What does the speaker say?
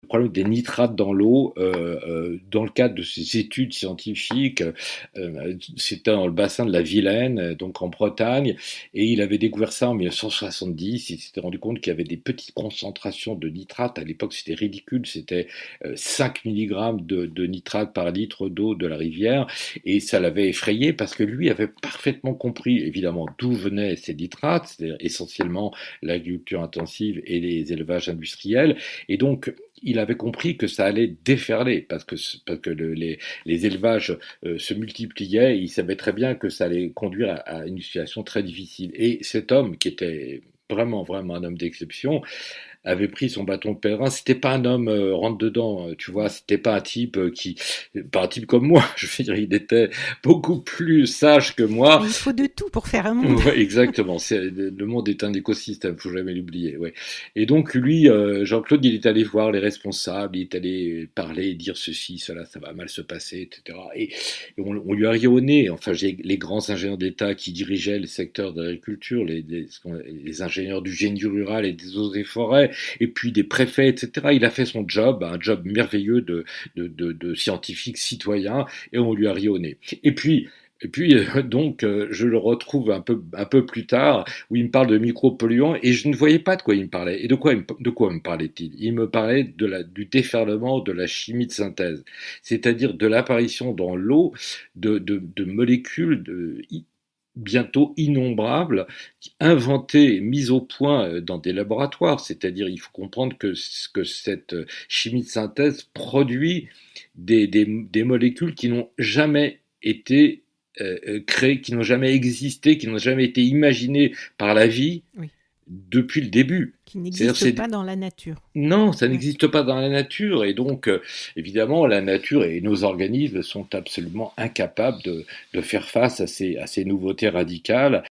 problème des nitrates dans l'eau dans le cadre de ses études scientifiques. C'était dans le bassin de la Vilaine, donc en Bretagne, et il avait découvert ça en 1970. Il s'était rendu compte qu'il y avait des petites concentrations de nitrates. À l'époque, c'était ridicule, c'était 5 mg de nitrate par litre d'eau de la rivière, et ça l'avait effrayé parce que lui avait parfaitement compris, évidemment, d'où venaient ces nitrates, c'est-à-dire essentiellement l'agriculture intensive et les élevages industriels, et donc il avait compris que ça allait déferler parce que les élevages se multipliaient, et il savait très bien que ça allait conduire à une situation très difficile. Et cet homme, qui était vraiment, vraiment un homme d'exception, avait pris son bâton de pèlerin. C'était pas un homme rentre dedans, tu vois. C'était pas un type pas un type comme moi. Je veux dire, il était beaucoup plus sage que moi. Mais il faut de tout pour faire un monde. Ouais, exactement. Le monde est un écosystème, faut jamais l'oublier. Ouais. Et donc lui, Jean-Claude, il est allé voir les responsables, il est allé parler, dire ceci, cela, ça va mal se passer, etc. Et on lui a ri au nez. Enfin, j'ai les grands ingénieurs d'État qui dirigeaient le secteur de l'agriculture, les ingénieurs du génie rural et des eaux et forêts, et puis des préfets, etc. Il a fait son job, un job merveilleux de scientifique citoyen, et on lui a ri au nez. Je le retrouve un peu plus tard, où il me parle de micropolluants, et je ne voyais pas de quoi il me parlait. Et de quoi me parlait-il? Il me parlait du déferlement de la chimie de synthèse, c'est-à-dire de l'apparition dans l'eau de molécules bientôt innombrables, inventées, mises au point dans des laboratoires. C'est-à-dire, il faut comprendre que cette chimie de synthèse produit des molécules qui n'ont jamais été créées, qui n'ont jamais existé, qui n'ont jamais été imaginées par la vie Oui. depuis le début. Qui C'est-à-dire, n'existe c'est pas dans la nature. non, ça Ouais. n'existe pas dans la nature, et donc évidemment la nature et nos organismes sont absolument incapables de faire face à ces nouveautés radicales,